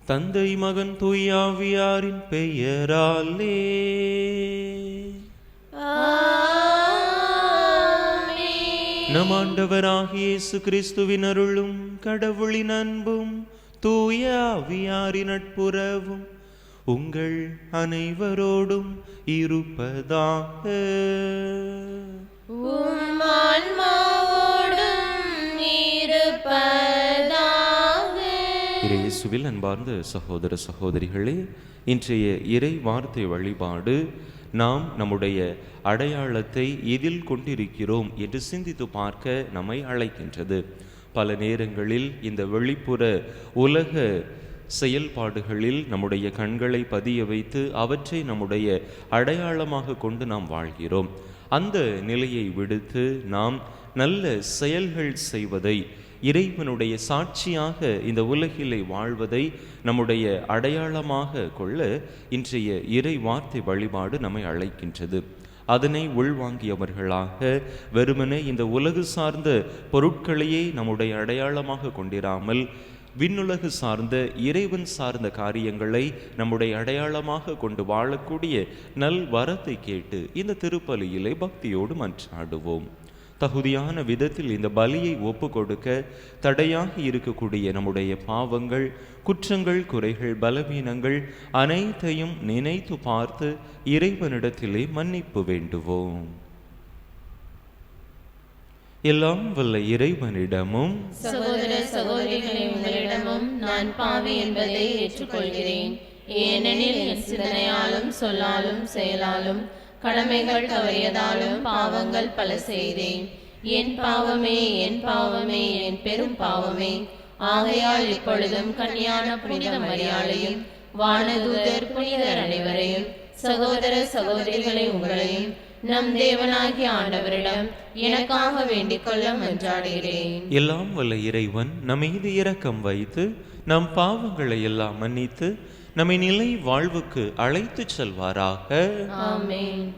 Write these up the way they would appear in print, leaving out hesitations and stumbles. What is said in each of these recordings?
தந்தை மகன் தூயாவியாரின் பெயராலே நம் ஆண்டவராகிய இயேசு கிறிஸ்துவின் அருளும் கடவுளின் அன்பும் தூய ஆவியாரின் நட்புறவும் உங்கள் அனைவரோடும் இருப்பதாக. இயேசுவில் அன்பார்ந்த சகோதர சகோதரிகளே, இன்றைய இறை வார்த்தை வழிபாடு நாம் நம்முடைய அடையாளத்தை எதில் கொண்டிருக்கிறோம் என்று சிந்தித்து பார்க்க நம்மை அழைக்கின்றது. பல நேரங்களில் இந்த வெளிப்புற உலக செயல்பாடுகளில் நம்முடைய கண்களை பதிய வைத்து அவற்றை நம்முடைய அடையாளமாக கொண்டு நாம் வாழ்கிறோம். அந்த நிலையை விடுத்து நாம் நல்ல செயல்கள் செய்வதை, இறைவனுடைய சாட்சியாக இந்த உலகிலே வாழ்வதை நம்முடைய அடையாளமாக கொள்ள இன்றைய இறை வார்த்தை வழிபாடு நம்மை அழைக்கின்றது. அதனை உள்வாங்கியவர்களாக வெறுமனே இந்த உலகு சார்ந்த பொருட்களையே நம்முடைய அடையாளமாக கொண்டிராமல் விண்ணுலகு சார்ந்த இறைவன் சார்ந்த காரியங்களை நம்முடைய அடையாளமாக கொண்டு வாழக்கூடிய நல் வரத்தை கேட்டு இந்த திருப்பலியிலே பக்தியோடு மன்றாடுவோம். தகுதியான விதத்தில் இந்த பலியை ஒப்பு கொடுக்க தடையாக இருக்கக்கூடிய நம்முடைய பாவங்கள், குற்றங்கள், குறைகள், பலவீனங்கள் அனைத்தையும் நினைத்து பார்த்து இறைவனிடத்திலே மன்னிப்பு வேண்டுவோம். எல்லாம் வல்ல இறைவனிடமும் சகோதர சகோதரிகளே, உங்களிடமும் நான் பாவி என்பதை ஏற்றுக்கொள்கிறேன். ஏனெனில் என் சிந்தனையாலும் சொல்லாலும் செயலாலும் கடமைகள் தவறியதாலும் பாவங்கள் பல செய்தேன். என் பாவமே, என் பாவமே, என் பெரும் பாவமே. ஆகையால் இப்பொழுதும் கன்னியான புனித மரியாளையும் வானதூதர் புனிதர் அனைவரையும் சகோதர சகோதரிகளை உங்களையும் நம் தேவனாகிய ஆண்டவரிடம் எனக்காக வேண்டிக் கொள்ள மன்றாடுகிறேன். எல்லாம் வல்ல இறைவன் நம் மீது இரக்கம் வைத்து நம் பாவங்களை எல்லாம் மன்னித்து நம்மை நிலை வாழ்வுக்கு அழைத்து செல்வாராக. ஆமென்.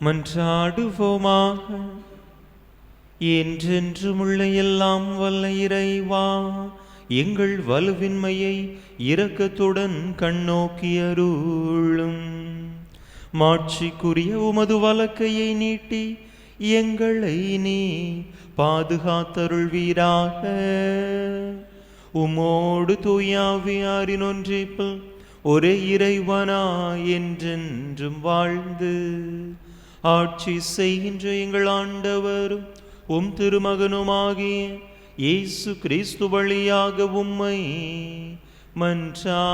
மன்றாடுவோமாக. என்றென்றும் உள்ள எல்லாம் வல்ல இறைவா, எங்கள் வலுவின்மையை இரக்கத்துடன் கண்ணோக்கி அருளும். மாட்சிக்குரிய உமது வலக்கையை நீட்டி எங்களை நீ பாதுகாத்தருள்வீராக. உமோடு தூயாவியாரின் ஒன்றிப்பில் ஒரே இறைவனா என்றென்றும் வாழ்ந்து ஆட்சி செய்கின்ற எங்கள் ஆண்டவரும் உம் திருமகனுமாகிய இயேசு கிறிஸ்து வழியாக உம்மை மன்றாடுகின்றோம்.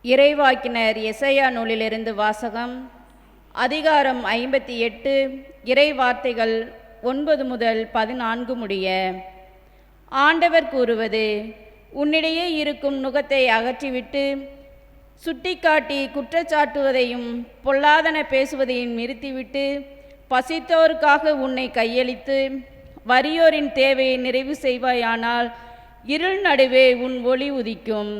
இறைவாக்கினர் எசையா நூலிலிருந்து வாசகம். அதிகாரம் 58, இறை வார்த்தைகள் 9 முதல் 14 முடிய. ஆண்டவர் கூறுவது: உன்னிடையே இருக்கும் நுகத்தை அகற்றிவிட்டு சுட்டிக்காட்டி குற்றச்சாட்டுவதையும் பொல்லாதன பேசுவதையும் நிறுத்திவிட்டு பசித்தோருக்காக உன்னை கையளித்து வறியோரின் தேவையை நிறைவு செய்வாயானால் இருள் நடுவே உன் ஒளி உதிக்கும்,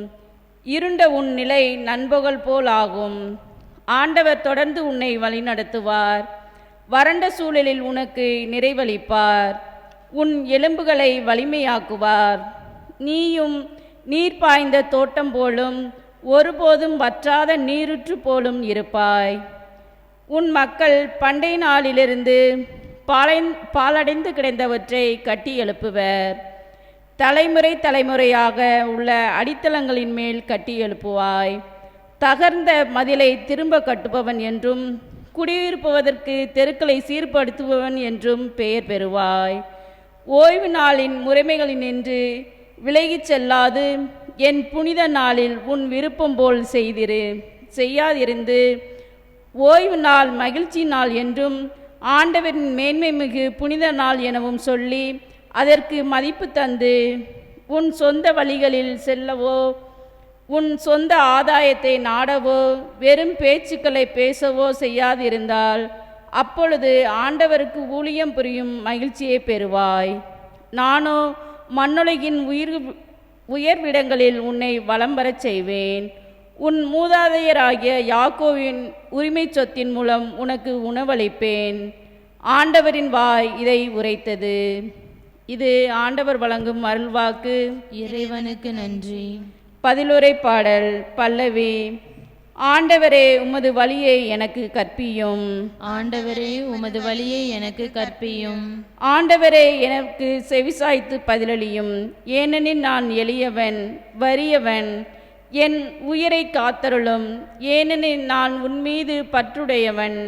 இருண்ட உன் நிலை நண்பகல் போல் ஆகும். ஆண்டவர் தொடர்ந்து உன்னை வழிநடத்துவார், வறண்ட சூழலில் உனக்கு நிறைவளிப்பார், உன் எலும்புகளை வலிமையாக்குவார். நீயும் நீர் பாய்ந்த தோட்டம் போலும் ஒருபோதும் வற்றாத நீருற்று போலும் இருப்பாய். உன் மக்கள் பண்டை நாளிலிருந்து பாலடைந்து கிடந்தவற்றை கட்டி எழுப்புவர். தலைமுறை தலைமுறையாக உள்ள அடித்தளங்களின் மேல் கட்டி எழுப்புவாய். தகர்ந்த மதிலை திரும்ப கட்டுபவன் என்றும் குடியிருப்பதற்கு தெருக்களை சீர்படுத்துபவன் என்றும் பெயர் பெறுவாய். ஓய்வு நாளின் முறைமைகளினின்று விலகிச் செல்லாது என் புனித நாளில் உன் விருப்பம் போல் செய்யாதிருந்து ஓய்வு நாள் மகிழ்ச்சி நாள் என்றும் ஆண்டவரின் மேன்மை மிகு புனித நாள் எனவும் சொல்லி அதற்கு மதிப்பு தந்து உன் சொந்த வழிகளில் செல்லவோ உன் சொந்த ஆதாயத்தை நாடவோ வெறும் பேச்சுக்களை பேசவோ செய்யாதிருந்தால் அப்பொழுது ஆண்டவருக்கு ஊழியம் புரியும் மகிழ்ச்சியை பெறுவாய். நானோ மண்ணுலகின் உயர்விடங்களில் உன்னை வலம் வரச் செய்வேன். உன் மூதாதையராகிய யாக்கோவின் உரிமை சொத்தின் மூலம் உனக்கு உணவளிப்பேன். ஆண்டவரின் வாய் இதை உரைத்தது. இது ஆண்டவர் வழங்கும் அருள்வாக்கு. இறைவனுக்கு நன்றி. பதிலுரை பாடல் பல்லவி. ஆண்டவரே உமது வழியை எனக்கு கற்பியும். ஆண்டவரே உமது வழியை எனக்கு கற்பியும். ஆண்டவரே எனக்கு செவிசாய்த்து பதிலளியும். ஏனெனில் நான் எளியவன் வறியவன். என் உயிரை காத்தருளும். ஏனெனில் நான் உன்மீது பற்றுடையவன்.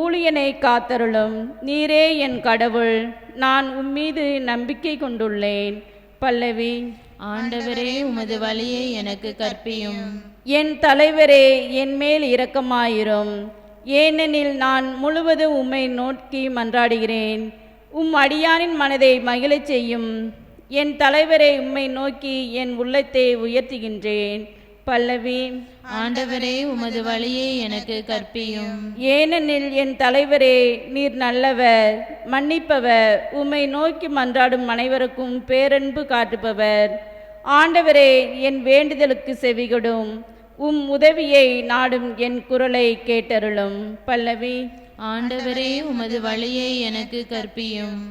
ஊழியனை காத்தருளும். நீரே என் கடவுள். நான் உம்மீது நம்பிக்கை கொண்டுள்ளேன். பல்லவி. ஆண்டவரே உமது வழியை எனக்கு கற்பியும். என் தலைவரே என் மேல் இரக்கமாயிரும். ஏனெனில் நான் முழுவதும் உம்மை நோக்கி மன்றாடுகிறேன். அடியானின் மனதை மகிழச் செய்யும். என் தலைவரை உம்மை நோக்கி என் உள்ளத்தை உயர்த்துகின்றேன். பல்லவி. ஆண்டவரே உமது வழியை எனக்கு கற்பியும். ஏனெனில் என் தலைவரே நீர் நல்லவர், மன்னிப்பவர், உம்மை நோக்கி மன்றாடும் அனைவருக்கும் பேரன்பு காட்டுபவர். ஆண்டவரே என் வேண்டுதலுக்கு செவிகொடும். உதவியை நாடும் என் குரலை கேட்டருளும். பல்லவி. ஆண்டவரே உமது வழியை எனக்கு கற்பியும்.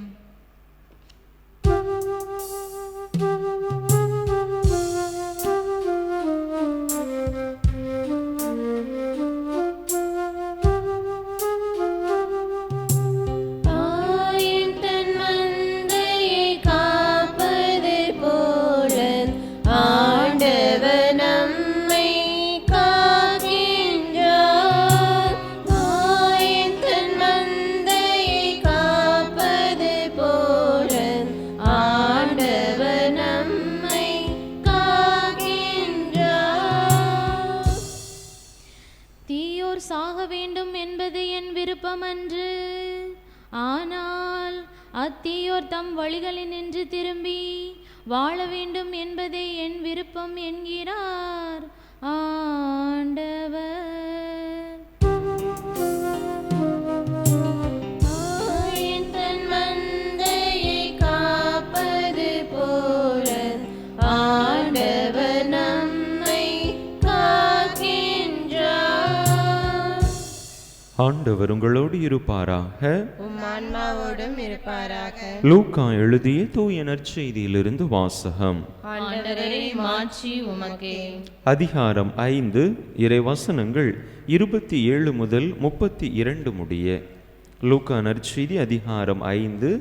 விருப்பமன்று. ஆனால் அத்தீயோர் தம் வழிகளினின்று திரும்பி வாழ வேண்டும் என்பதே என் விருப்பம் என்கிறார் ஆண்டவர். தன் மந்தையை காப்பது போல ஆண்டவர் நம்மை காக்கின்றார். ஆண்டவர் உங்களோடு இருப்பாராக. உம் ஆன்மாவோடும் இருப்பாராக. லூக்கா எழுதிய தூய நற்செய்தியிலிருந்து வாசகம். ஆண்டவரே மாட்சி உமக்கே. அதிகாரம் 5 இறைவசனங்கள் 27 முதல் 32 முடிய. லூக்கா நற்செய்தி அதிகாரம் 5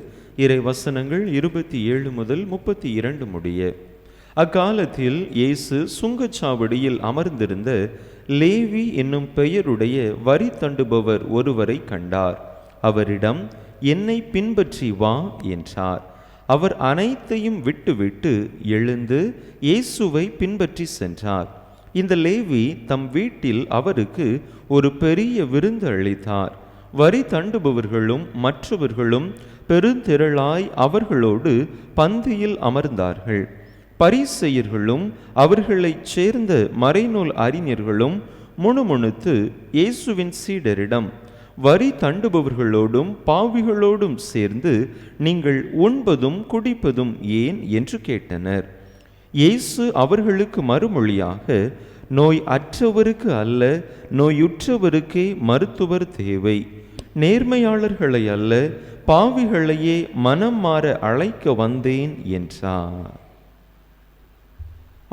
இறைவசனங்கள் 27 முதல் 32 முடிய. அக்காலத்தில் இயேசு சுங்கச்சாவடியில் அமர்ந்திருந்த லேவி என்னும் பெயருடைய வரி தண்டுபவர் ஒருவரை கண்டார். அவரிடம், என்னை பின்பற்றி வா என்றார். அவர் அனைத்தையும் விட்டுவிட்டு எழுந்து இயேசுவை பின்பற்றி சென்றார். இந்த லேவி தம் வீட்டில் அவருக்கு ஒரு பெரிய விருந்து அளித்தார். வரி தண்டுபவர்களும் மற்றவர்களும் பெருந்திரளாய் அவர்களோடு பந்தியில் அமர்ந்தார்கள். பரிசேயர்களும் அவர்களைச் சேர்ந்த மறைநூல் அறிஞர்களும் முணுமுணுத்து இயேசுவின் சீடரிடம், வரி தண்டுபவர்களோடும் பாவிகளோடும் சேர்ந்து நீங்கள் உண்பதும் குடிப்பதும் ஏன் என்று கேட்டனர். இயேசு அவர்களுக்கு மறுமொழியாக, நோய் அற்றவருக்கு அல்ல, நோயுற்றவருக்கே மருத்துவர் தேவை. நேர்மையாளர்களை அல்ல, பாவிகளையே மனம் மாற அழைக்க வந்தேன் என்றார்.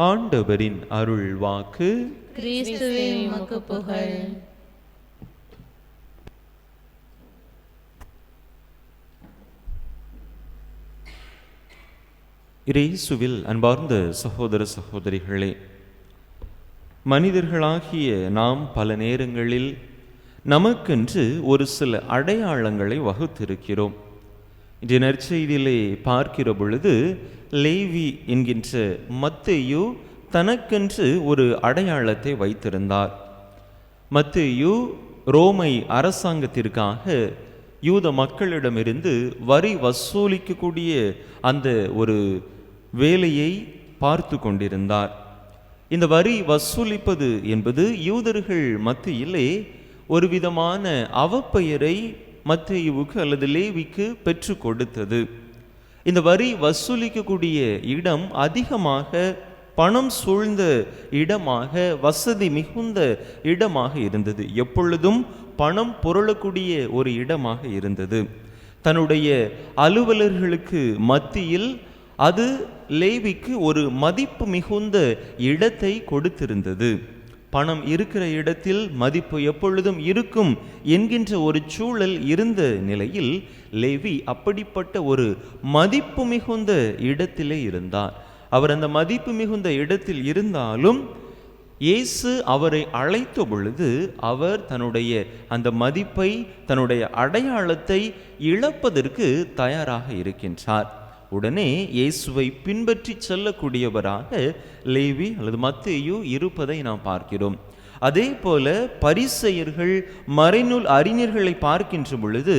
ஆண்டவரின் அருள் வாக்கு. கிறிஸ்துவே உமக்கு புகழ். இயேசுவில் அன்பார்ந்த சகோதர சகோதரிகளே, மனிதர்களாகிய நாம் பல நேரங்களில் நமக்கென்று ஒரு சில அடையாளங்களை வகுத்திருக்கிறோம். இன்றைய நற்செய்தியிலே பார்க்கிற பொழுது லேவி என்கின்ற மத்தேயு தனக்கென்று ஒரு அடையாளத்தை வைத்திருந்தார். மத்தேயு ரோமை அரசாங்கத்திற்காக யூத மக்களிடமிருந்து வரி வசூலிக்கக்கூடிய அந்த ஒரு வேலையை பார்த்து கொண்டிருந்தார். இந்த வரி வசூலிப்பது என்பது யூதர்கள் மத்தியிலே ஒரு விதமான அவப்பெயரை மத்தேயுவுக்கு அல்லது லேவிக்கு பெற்று கொடுத்தது. இந்த வரி வசூலிக்கக்கூடிய இடம் அதிகமாக பணம் சூழ்ந்த இடமாக, வசதி மிகுந்த இடமாக இருந்தது. எப்பொழுதும் பணம் புரளக்கூடிய ஒரு இடமாக இருந்தது. தன்னுடைய அலுவலர்களுக்கு மத்தியில் அது லேவிக்கு ஒரு மதிப்பு மிகுந்த இடத்தை கொடுத்திருந்தது. பணம் இருக்கிற இடத்தில் மதிப்பு எப்பொழுதும் இருக்கும் என்கின்ற ஒரு சூழல் இருந்த நிலையில் லேவி அப்படிப்பட்ட ஒரு மதிப்பு மிகுந்த இடத்திலே இருந்தார். அவர் அந்த மதிப்பு மிகுந்த இடத்தில் இருந்தாலும் இயேசு அவரை அழைத்த பொழுது அவர் தன்னுடைய அந்த மதிப்பை, தன்னுடைய அடையாளத்தை இழப்பதற்கு தயாராக இருக்கின்றார். உடனே இயேசுவை பின்பற்றி செல்லக்கூடியவராக லேவி அல்லது மத்தேயு இருப்பதை நாம் பார்க்கிறோம். அதே போல பரிசேயர்கள், மறைநூல் அறிஞர்களை பார்க்கின்ற பொழுது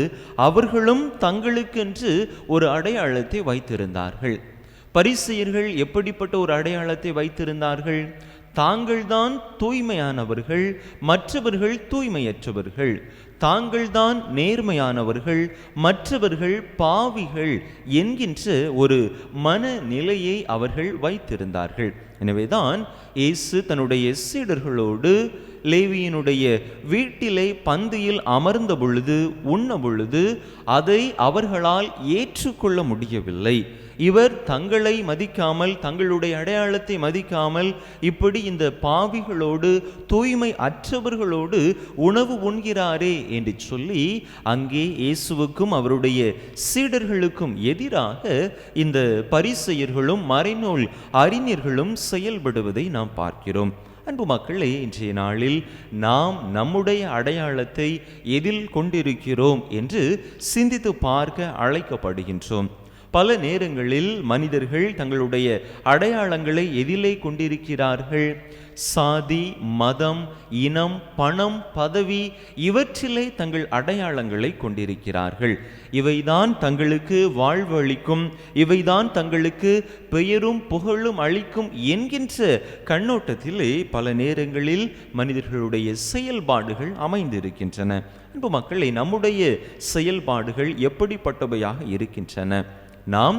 அவர்களும் தங்களுக்கென்று ஒரு அடையாளத்தை வைத்திருந்தார்கள். பரிசேயர்கள் எப்படிப்பட்ட ஒரு அடையாளத்தை வைத்திருந்தார்கள்? தாங்கள்தான் தூய்மையானவர்கள், மற்றவர்கள் தூய்மையற்றவர்கள். தாங்கள்தான் நேர்மையானவர்கள், மற்றவர்கள் பாவிகள் என்கின்ற ஒரு மனநிலையை அவர்கள் வைத்திருந்தார்கள். எனவேதான் இயேசு தன்னுடைய சீடர்களோடு லேவியினுடைய வீட்டிலே பந்தியில் அமர்ந்த பொழுது, உண்ண பொழுது அதை அவர்களால் ஏற்றுக்கொள்ள முடியவில்லை. இவர் தங்களை மதிக்காமல், தங்களுடைய அடையாளத்தை மதிக்காமல் இப்படி இந்த பாவிகளோடு, தூய்மை அற்றவர்களோடு உணவு உண்கிறாரே என்று சொல்லி அங்கே இயேசுவுக்கும் அவருடைய சீடர்களுக்கும் எதிராக இந்த பரிசேயர்களும் மறைநூல் அறிஞர்களும் செயல்படுவதை நாம் பார்க்கிறோம். அன்பு மக்களே, இன்றைய நாளில் நாம் நம்முடைய அடையாளத்தை எதில் கொண்டிருக்கிறோம் என்று சிந்தித்து பார்க்க அழைக்கப்படுகின்றோம். பல நேரங்களில் மனிதர்கள் தங்களுடைய அடையாளங்களை எதிலே கொண்டிருக்கிறார்கள்? சாதி, மதம், இனம், பணம், பதவி இவற்றிலே தங்கள் அடையாளங்களை கொண்டிருக்கிறார்கள். இவைதான் தங்களுக்கு வாழ்வு அளிக்கும், இவைதான் தங்களுக்கு பெயரும் புகழும் அளிக்கும் என்கின்ற கண்ணோட்டத்திலே பல நேரங்களில் மனிதர்களுடைய செயல்பாடுகள் அமைந்திருக்கின்றன. அன்பு மக்களை, நம்முடைய செயல்பாடுகள் எப்படிப்பட்டவையாக இருக்கின்றன? நாம்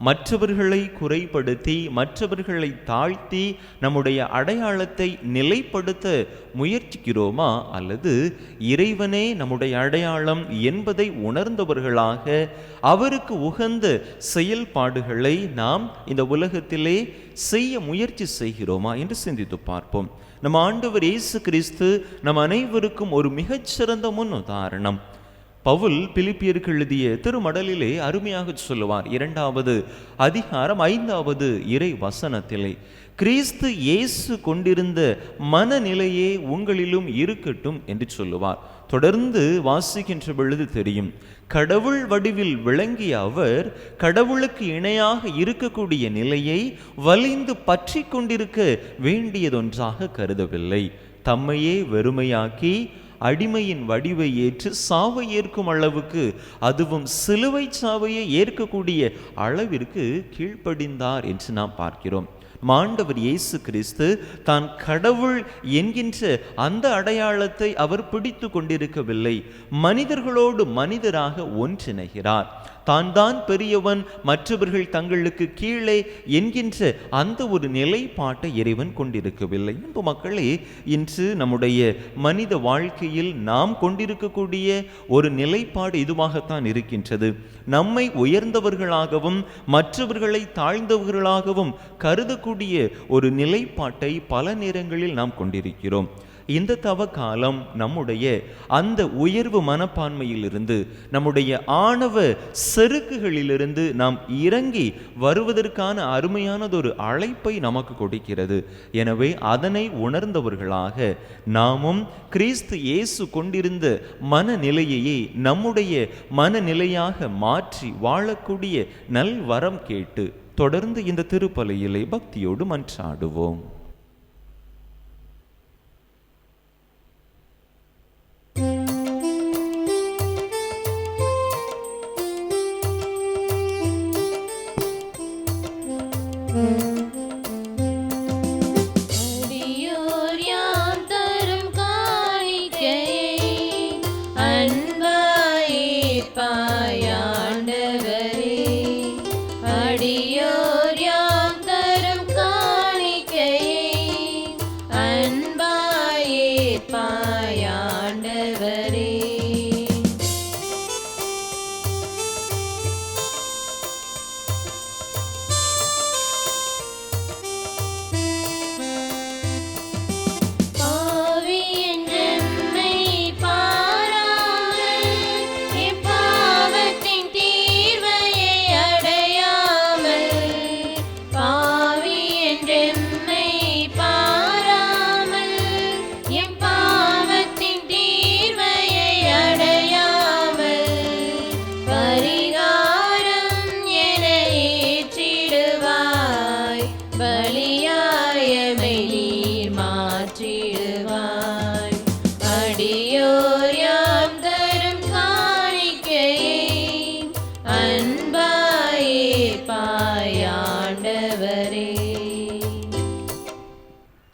மற்றவர்களை குறைப்படுத்தி, மற்றவர்களை தாழ்த்தி நம்முடைய அடையாளத்தை நிலைப்படுத்த முயற்சிக்கிறோமா? அல்லது இறைவனே நம்முடைய அடையாளம் என்பதை உணர்ந்தவர்களாக அவருக்கு உகந்த செயல்பாடுகளை நாம் இந்த உலகத்திலே செய்ய முயற்சி செய்கிறோமா என்று சிந்தித்து பார்ப்போம். நம் ஆண்டவர் இயேசு கிறிஸ்து நம் அனைவருக்கும் ஒரு மிகச்சிறந்த முன் உதாரணம். பவுல் பிலிப்பியருக்கு எழுதிய திருமடலிலே அருமையாக சொல்லுவார். 2வது அதிகாரம் 5வது இறை வசனத்திலே, கிறிஸ்து இயேசு கொண்டிருந்த மனநிலையே உங்களிலும் இருக்கட்டும் என்று சொல்லுவார். தொடர்ந்து வாசிக்கின்ற பொழுது தெரியும், கடவுள் வடிவில் விளங்கிய அவர் கடவுளுக்கு இணையாக இருக்கக்கூடிய நிலையை வலிந்து பற்றி கொண்டிருக்க வேண்டியதொன்றாக கருதவில்லை. தம்மையே வெறுமையாக்கி அடிமையின் வடிவை ஏற்று சாவை ஏற்கும் அளவுக்கு, அதுவும் சிலுவை சாவையை ஏற்கக்கூடிய அளவிற்கு கீழ்ப்படிந்தார் என்று நாம் பார்க்கிறோம். ஆண்டவர் இயேசு கிறிஸ்து தான் கடவுள் என்கின்ற அந்த அடையாளத்தை அவர் பிடித்து கொண்டிருக்கவில்லை. மனிதர்களோடு மனிதராக ஒன்றிணைகிறார். தான் பெரியவன், மற்றவர்கள் தங்களுக்கு கீழே என்கின்ற அந்த ஒரு நிலைப்பாட்டை இறைவன் கொண்டிருக்கவில்லை. அன்பு மக்களே, இன்று நம்முடைய மனித வாழ்க்கையில் நாம் கொண்டிருக்கக்கூடிய ஒரு நிலைப்பாடு இதுவாகத்தான் இருக்கின்றது. நம்மை உயர்ந்தவர்களாகவும் மற்றவர்களை தாழ்ந்தவர்களாகவும் கருதக்கூடிய ஒரு நிலைப்பாட்டை பல நேரங்களில் நாம் கொண்டிருக்கிறோம். இந்த தவ காலம் நம்முடைய அந்த உயர்வு மனப்பான்மையிலிருந்து, நம்முடைய ஆணவ செருக்குகளிலிருந்து நாம் இறங்கி வருவதற்கான அருமையானதொரு அழைப்பை நமக்கு கொடுக்கிறது. எனவே அதனை உணர்ந்தவர்களாக நாமும் கிறிஸ்து இயேசு கொண்டிருந்த மனநிலையையே நம்முடைய மனநிலையாக மாற்றி வாழக்கூடிய நல் வரம் கேட்டு தொடர்ந்து இந்த திருப்பலியிலே பக்தியோடு மன்றாடுவோம்.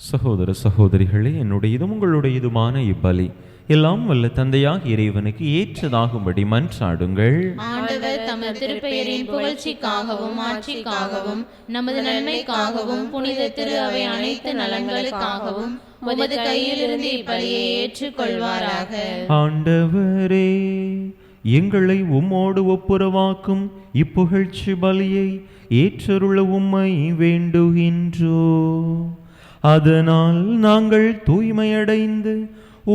சகோதர சகோதரிகளே, என்னுடையதும் உங்களுடையதுமான இப்பலி எல்லாம் வல்ல தந்தையாக இறைவனுக்கு ஏற்றதாகும்படி மன்றாடுங்கள். ஆண்டவர் தமது திருப்பெயரின் புகழ்ச்சிக்காகவும் ஆட்சிக்காகவும் நமது நன்மைக்காகவும் புனித திரு அவை அனைத்து நலன்களுக்காகவும் உமது கையிலிருந்து இப்பலியை ஏற்றுக்கொள்வாராக. ஆண்டவரே, எங்களை உம்மோடு ஒப்புரவாக்கும் இப்புகழ்ச்சி பலியை ஏற்றருள உம்மை வேண்டுகின்றோ. அதனால் நாங்கள் தூய்மையடைந்து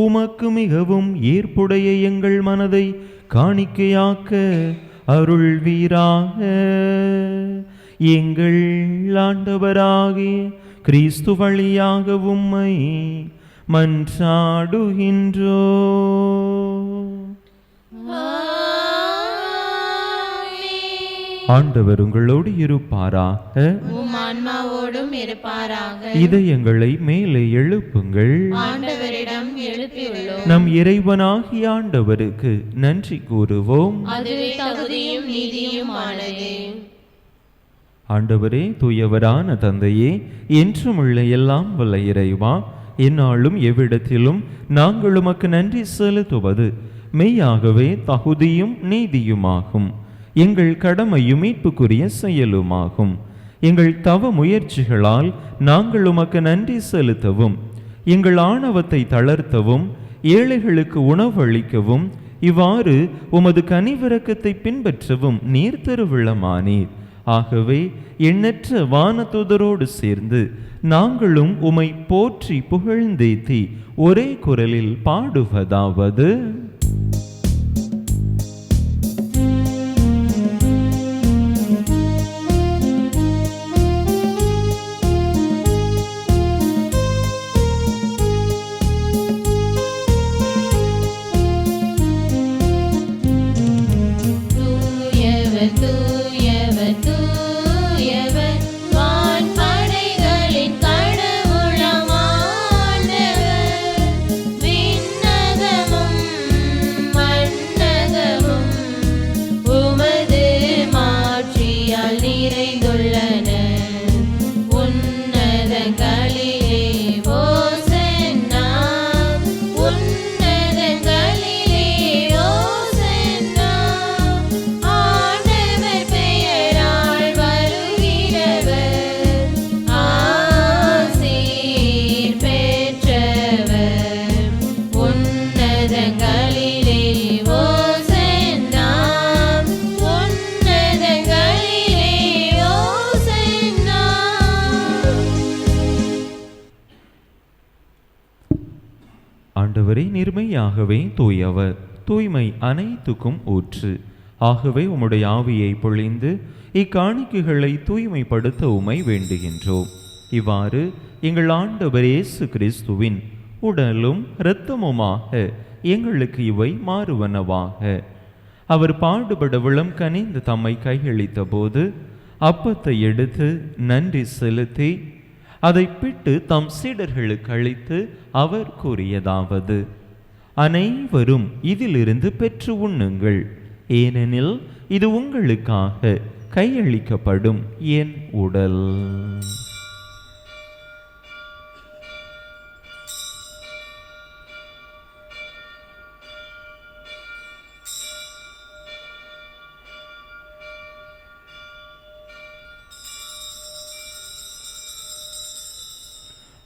உமக்கு மிகவும் ஏற்புடைய எங்கள் மனதை காணிக்கையாக்க அருள்வீராக. எங்கள் ஆண்டவராகிய கிறிஸ்து வழியாக உம்மை மன்றாடுகின்றோ. ஆண்டவர் உங்களோடு இருப்பாராக. உம் ஆன்மாவோடும் இருப்பாராக. இதயங்களை மேலே எழுப்புங்கள். ஆண்டவரிடம் எழுப்பியுள்ளோம். நம் இறைவனாகிய ஆண்டவருக்கு நன்றி கூறுவோம். அதுவே தகுதியும் நீதியுமானதே. ஆண்டவரே, தூயவரான தந்தையே, என்றும் உள்ள எல்லாம் வல்ல இறைவா, எந்நாளும் எவ்விடத்திலும் நாங்கள் உமக்கு நன்றி செலுத்துவது மெய்யாகவே தகுதியும் நீதியுமாகும். எங்கள் கடமையும் மீட்புக்குரிய செயலுமாகும். எங்கள் தவ முயற்சிகளால் நாங்கள் உமக்கு நன்றி செலுத்தவும், எங்கள் ஆணவத்தை தளர்த்தவும், ஏழைகளுக்கு உணவளிக்கவும், இவ்வாறு உமது கனிவிரக்கத்தை பின்பற்றவும் நீர் திருவிழமானீர். ஆகவே எண்ணற்ற வானதூதரோடு சேர்ந்து நாங்களும் உமை போற்றி புகழ்ந்தேத்தி ஒரே குரலில் பாடுவதாவது: ஆண்டவரே, நேர்மையாகவே தூயவர், தூய்மை அனைத்துக்கும் ஊற்று. ஆகவே உம்முடைய ஆவியை பொழிந்து இக்காணிக்கைகளை தூய்மைப்படுத்த உம்மை வேண்டுகின்றோம். இவ்வாறு எங்கள் ஆண்டவர் இயேசு கிறிஸ்துவின் உடலும் இரத்தமுமாக எங்களுக்கு இவை மாறுவனவாக. அவர் பாடுபட விளம் கனிந்து தம்மை கையளித்த போது அப்பத்தை எடுத்து நன்றி செலுத்தி அதை பிட்டு தம் சீடர்களுக்கு அளித்து அவர் கூறியதாவது: அனைவரும் இதிலிருந்து பெற்று உண்ணுங்கள், ஏனெனில் இது உங்களுக்காக கையளிக்கப்படும் என் உடல்.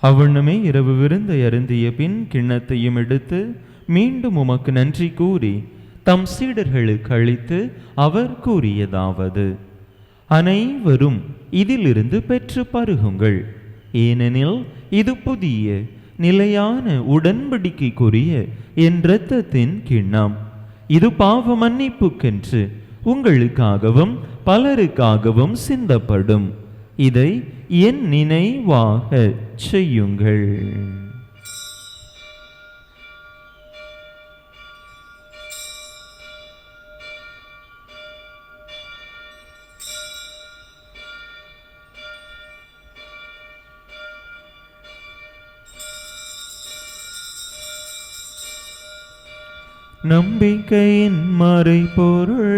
அவ்வண்ணமே இரவு விருந்தை அருந்திய பின் கிண்ணத்தையும் எடுத்து மீண்டும் உமக்கு நன்றி கூறி தம் சீடர்களுக்கு அளித்து அவர் கூறியதாவது: அனைவரும் இதிலிருந்து பெற்று பருகுங்கள், ஏனெனில் இது புதிய நிலையான உடன்படிக்கைக்குரிய என் இரத்தத்தின் கிண்ணம். இது பாவ மன்னிப்புக்கென்று உங்களுக்காகவும் பலருக்காகவும் சிந்தப்படும். இதை என் நினைவாக செய்யுங்கள். நம்பிக்கையின் மறைபொருள்.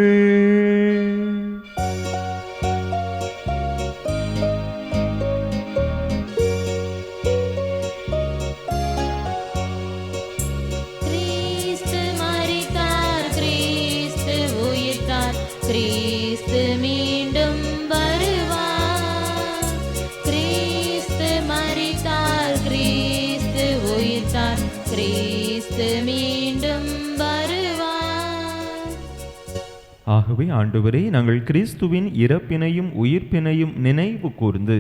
கிறிஸ்து மீண்டும் வருவார். கிறிஸ்து மரித்தார், கிறிஸ்து உயிர்த்தார், கிறிஸ்து மீண்டும் வருவார். ஆகவே ஆண்டவரே, நாங்கள் கிறிஸ்துவின் இறப்பினையும் உயிர்ப்பினையும் நினைவு கூர்ந்து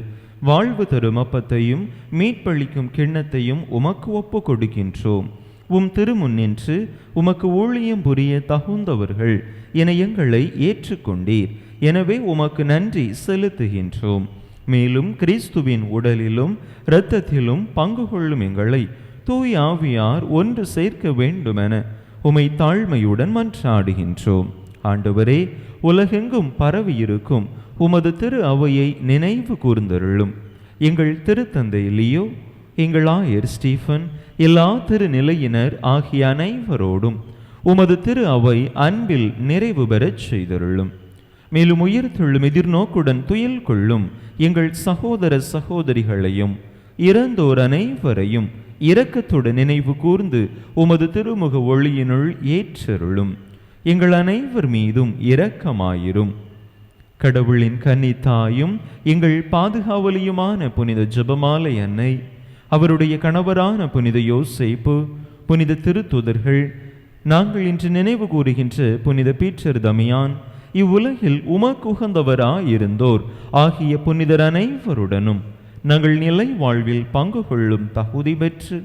வாழ்வு தரும் அப்பத்தையும் மீட்பளிக்கும் கிண்ணத்தையும் உமக்கு ஒப்பு கொடுக்கின்றோம். உம் திருமுன்னின்று உமக்கு ஊழியம் புரிய தகுந்தவர்கள் என எங்களை ஏற்றுக்கொண்டீர். எனவே உமக்கு நன்றி செலுத்துகின்றோம். மேலும் கிறிஸ்துவின் உடலிலும் இரத்தத்திலும் பங்கு கொள்ளும் எங்களை தூய் ஆவியார் ஒன்று சேர்க்க வேண்டுமென உமை தாழ்மையுடன் மன்றாடுகின்றோம். ஆண்டவரே, உலகெங்கும் பரவியிருக்கும் உமது திரு அவையை நினைவு கூர்ந்தருளும். எங்கள் திருத்தந்தை லியோ, எங்கள் ஆயர் ஸ்டீஃபன், எல்லா திருநிலையினர் ஆகிய அனைவரோடும் உமது திரு அவை அன்பில் நிறைவு பெறச் செய்தருளும். மேலும் உயிர்த்தெழும் எதிர்நோக்குடன் துயில் கொள்ளும் எங்கள் சகோதர சகோதரிகளையும் இறந்தோர் அனைவரையும் இரக்கத்துடன் நினைவு கூர்ந்து உமது திருமுக ஒளியினுள் ஏற்றருளும். எங்கள் அனைவர் மீதும் இரக்கமாயிரும். கடவுளின் கன்னித்தாயும் எங்கள் பாதுகாவலியுமான புனித ஜெபமாலை அன்னை, அவருடைய கணவரான புனித யோசேப்பு, புனித திருத்துதர்கள், நாங்கள் இன்று நினைவு கூறுகின்ற புனித பீட்டர் தமியான், இவ்வுலகில் உமக்குகந்தவராயிருந்தோர் ஆகிய புனிதர் அனைவருடனும் நாங்கள் நிலை வாழ்வில் பங்கு கொள்ளும் தகுதி பெற்று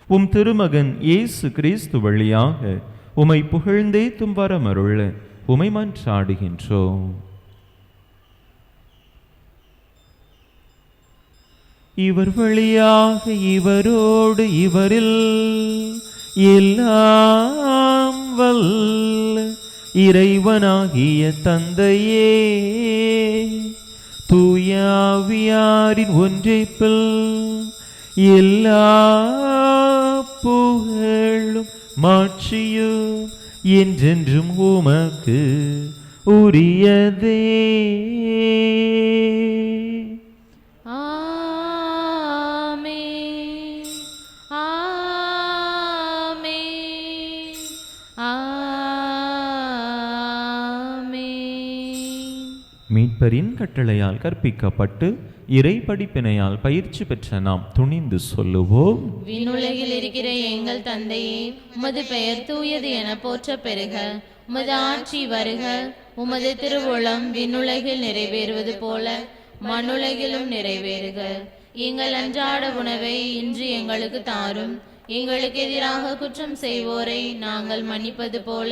உம் திருமகன் இயேசு கிறிஸ்து வழியாக உமை புகழ்ந்தேத்தும் வரமருள உமை மன்றாடுகின்றோம். இவர் வழியாக இவரோடு இவரில் எல்லாம் வல்ல இறைவனாகிய தந்தையே, தூய ஆவியாரின் ஒன்றிப்பில் எல்லா புகழும் மாட்சியும் என்றென்றும் உமக்கு உரியதே. மீட்பரின் கட்டளையால் கற்பிக்கப்பட்டு இறை படிப்பினையால் பயிற்சி பெற்ற நாம் துணிந்து சொல்லுவோம்: விண்ணுலகில் இருக்கிற எங்கள் தந்தையே, உமது பெயர் தூயது என போற்ற பெறுக. உமது ஆட்சி வருக. உமது திருவுளம் விண்ணுலகில் நிறைவேறுவது போல மண்ணுலகிலும் நிறைவேறுக. எங்கள் அன்றாட உணவை இன்று எங்களுக்கு தாரும். எங்களுக்கு எதிராக குற்றம் செய்வோரை நாங்கள் மன்னிப்பது போல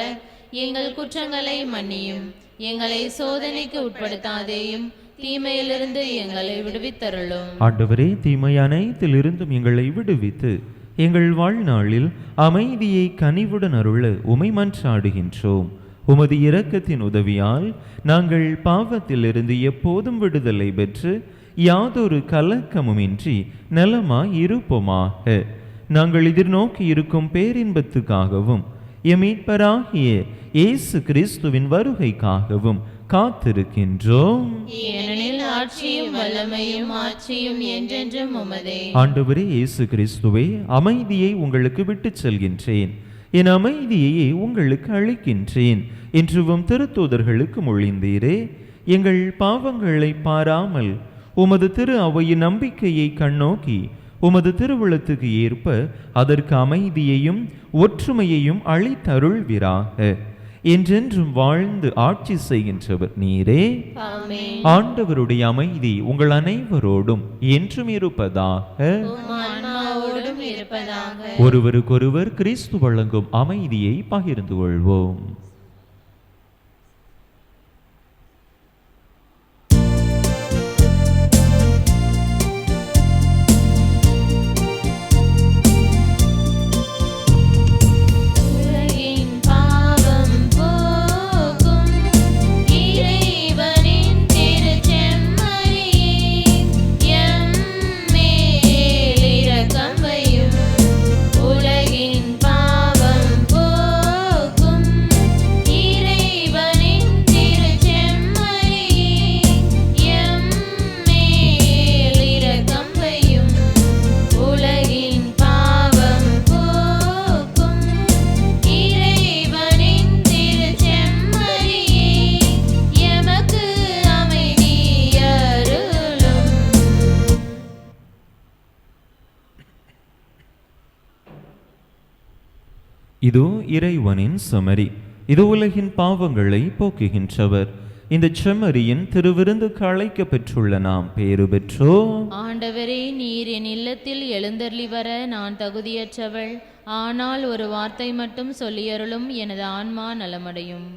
எங்கள் குற்றங்களை மன்னியும். எங்களை சோதனைக்கு உட்படுத்தாதேயும், தீமையிலிருந்து எங்களை விடுவித்தருளும். ஆண்டவரே, தீமை அனைத்திலிருந்தும் எங்களை விடுவித்து எங்கள் வாழ்நாளில் அமைதியை கனிவுடன் அருள உமை மன்றாடுகின்றோம். உமது இரக்கத்தின் உதவியால் நாங்கள் பாவத்திலிருந்து எப்போதும் விடுதலை பெற்று யாதொரு கலக்கமுமின்றி நலமாய் இருப்போமாக. நாங்கள் எதிர்நோக்கி இருக்கும் பேரின்பத்துக்காகவும் எம் மீட்பராகிய இயேசு கிறிஸ்துவின் வருகைக்காகவும் காத்திருக்கின்றோம். ஏனெனில் ஆட்சியும் வல்லமையும் ஆட்சியும் என்றென்றும் உமதே. ஆண்டவரே இயேசு கிறிஸ்துவே, அமைதியை உங்களுக்கு விட்டுச் செல்கின்றேன், என் அமைதியையே உங்களுக்கு அளிக்கின்றேன் என்றும் திருத்தூதர்களுக்கு மொழிந்தீரே. எங்கள் பாவங்களை பாராமல் உமது திரு அவையின் நம்பிக்கையை கண்ணோக்கி உமது திருவுளத்துக்கு ஏற்ப அதற்கு அமைதியையும் ஒற்றுமையையும் அளித்தருள்வீராக. என்றென்றும் வாழ்ந்து ஆட்சி செய்கின்றவர் நீரே. ஆமென். ஆண்டவருடைய அமைதி உங்கள் அனைவரோடும் என்றும் இருப்பதாக. உம் ஆன்மாவோடும் இருப்பதாக. ஒருவருக்கொருவர் கிறிஸ்து வழங்கும் அமைதியை பகிர்ந்து கொள்வோம். இதோ இறைவனின் செம்மறி, இது உலகின் பாவங்களை போக்குகின்றவர். இந்த செம்மறியின் திருவிருந்துக்கு அழைக்க பெற்றுள்ள நாம் பேறு பெற்றோம். ஆண்டவரே, நீர் என் இல்லத்தில் எழுந்தருளி வர நான் தகுதியற்றவள். ஆனால் ஒரு வார்த்தை மட்டும் சொல்லியருளும், எனது ஆன்மா நலமடையும்.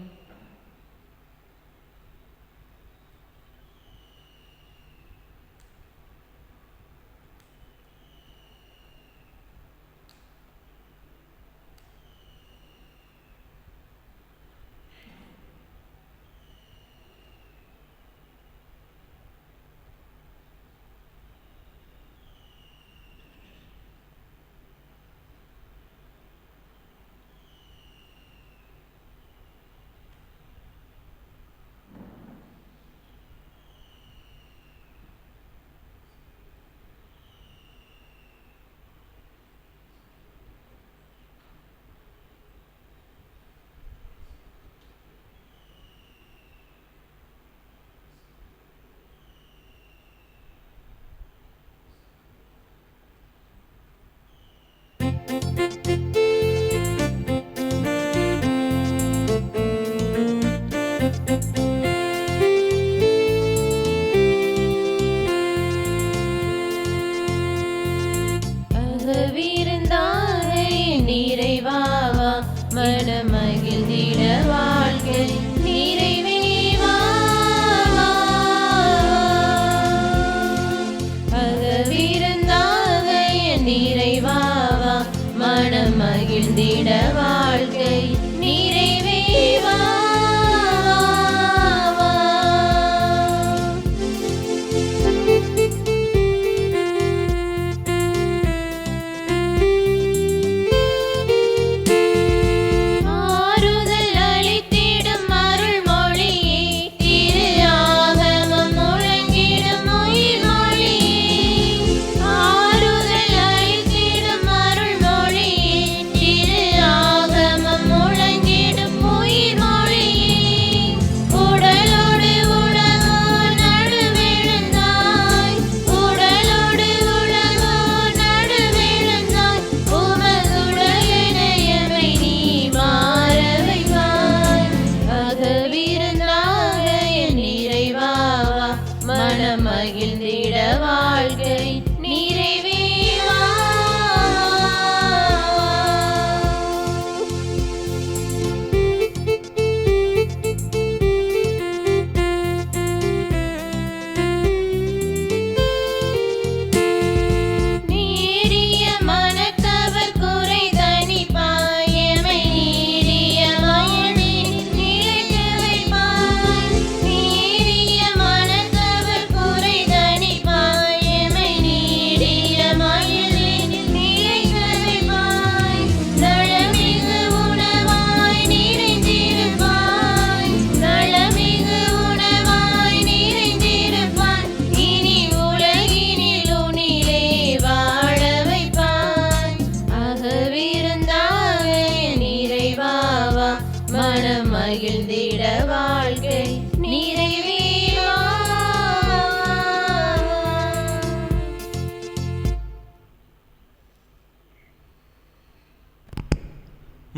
மனமகிழ்ந்திட வாழ்க்கை நிறைவேவா. அகவிருந்தாக என் நிறைவாவா, மனமகிழ்ந்திட வாழ்க்கை நிறைவேவா. ஆறுதல் அளித்திடும் அருள்மொழியே, திரு ஆக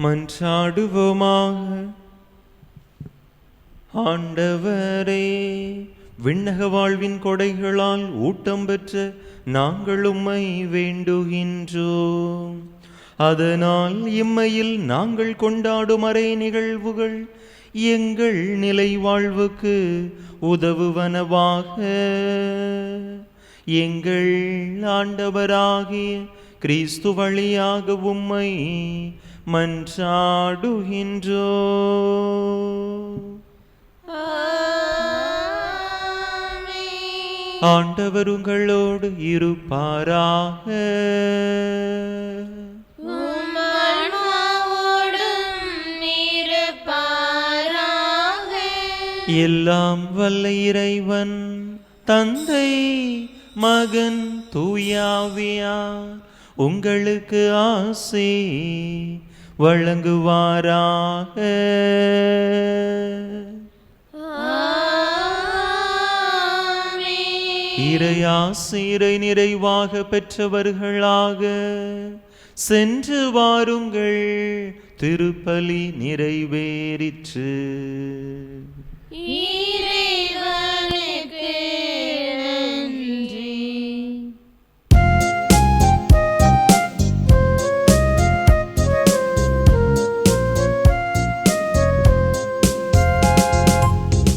மன்றாடுவோமாக. ஆண்டவரே, விண்ணக வாழ்வின் கொடைகளால் ஊட்டம் பெற்ற நாங்கள் உம்மை வேண்டுகின்றோம். அதனால் இம்மையில் நாங்கள் கொண்டாடும் அரை நிகழ்வுகள் எங்கள் நிலை வாழ்வுக்கு உதவுவனவாக. எங்கள் ஆண்டவராகிய கிறிஸ்து வழியாக உம்மை மன்றாடுகின்றோம். ஆண்டவர் உங்களோடு இருப்பாராக. எல்லாம் வல்ல இறைவன் தந்தை மகன் தூயாவியார் உங்களுக்கு ஆசி வழங்குவாராக. இறையாசிரை நிறைவாக பெற்றவர்களாக சென்று வாருங்கள். திருப்பலி நிறைவேறிற்று. இறைவனுக்கு நன்றி.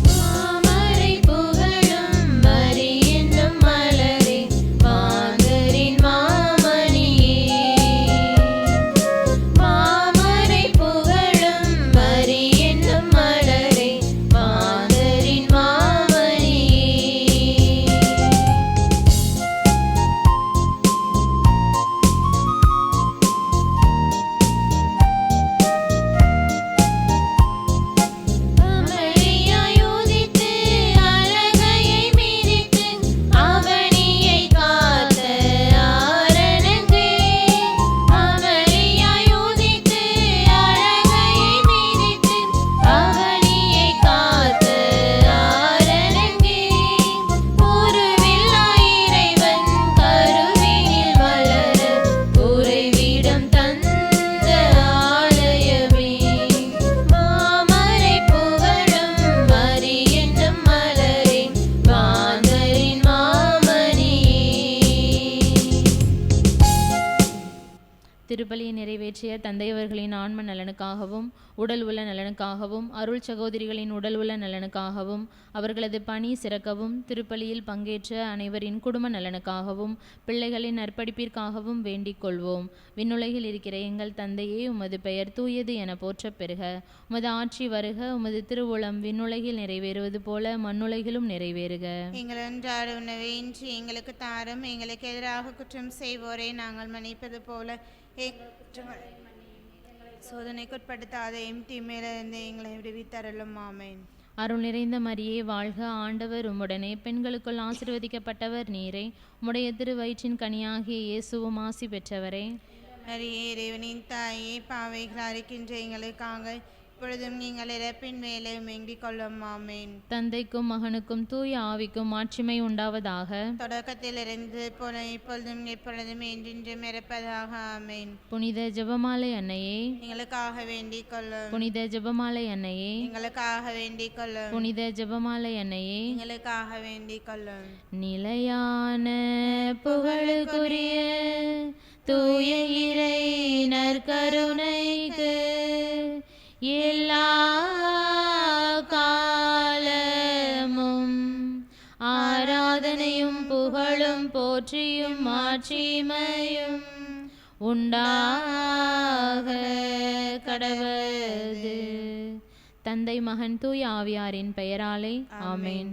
மாமரை புகழும் மரி என்னும் மலரே, மாந்தரின் மாமணியே. மாமரை புகழும் மரி என்னும் மலரே, மாந்தரின் மாமணியே. அமளியாய் உதித்து அழகையை மிதித்து அவனியை காத்த ஆரணங்கே. அமளியாய் உதித்து அழகையை மிதித்து அவனியை காத்த ஆரணங்கே. உருவில்லா இறைவன் கருவினில் வளர உறைவிடம் தந்த ஆலயமே. மாமரை புகழும் மரி என்னும் மலரே, மாந்தரின் மாமணியே. திருப்பலியை நிறைவேற்றிய தந்தையவர்களின் ஆன்ம நலனுக்காகவும் உடல் உள்ள நலனுக்காகவும் அருள் சகோதரிகளின் உடல் உள்ள நலனுக்காகவும் அவர்களது பணி சிறக்கவும் திருப்பலியில் பங்கேற்ற அனைவரின் குடும்ப நலனுக்காகவும் பிள்ளைகளின் நற்படிப்பிற்காகவும் வேண்டிக் கொள்வோம். விண்ணுலகில் இருக்கிற எங்கள் தந்தையே, உமது பெயர் தூயது என போற்றப் பெறுக. உமது ஆட்சி வருக. உமது திருவுளம் விண்ணுலகில் நிறைவேறுவது போல மண்ணுலகிலும் நிறைவேறுக. எங்கள் அன்றாட உணவை இன்று எங்களுக்கு தாரும். எங்களுக்கு எதிராக குற்றம் செய்வோரை நாங்கள் மன்னிப்பது போல சோதனைக்குட்படுத்தாதையும் தீமையிலிருந்து எங்களை விடுவித்தருளும். ஆமென். அருள் நிறைந்த மரியே வாழ்க. ஆண்டவர் உம்முடனே, பெண்களுக்குள் ஆசீர்வதிக்கப்பட்டவர் நீரே. உம்முடைய திருவயிற்றின் கனியாகிய இயேசுவும் ஆசி பெற்றவரே. மரியே, இறைவனின் தாயே, பாவைகள் அறுக்கின்ற எங்களுக்காக இப்பொழுதும் எங்கள் இறப்பின் மேலே வேண்டிக் கொள்ளும். ஆமென். தந்தைக்கும் மகனுக்கும் தூய ஆவிக்கும் மாட்சிமை உண்டாவதாக. தொடக்கத்தில் இருந்து போல இப்பொழுதும் எப்பொழுதும் என்றென்றும் இருப்பதாக. ஆமென். புனித ஜெபமாலை அன்னையே, எங்களுக்காக வேண்டிக் கொள்ளும். புனித ஜெபமாலை அன்னையே, எங்களுக்காக வேண்டிக் கொள்ளும். புனித ஜெபமாலை அன்னையே, எங்களுக்காக வேண்டிக் கொள்ளும். நிலையான புகழுக்குரிய தூய இறை நற்கருணைக்கு எல்லா காலமும் ஆராதனையும் புகழும் போற்றியும் மாட்சிமையும் உண்டாக கடவது. தந்தை மகன் தூய ஆவியாரின் பெயராலே ஆமென்.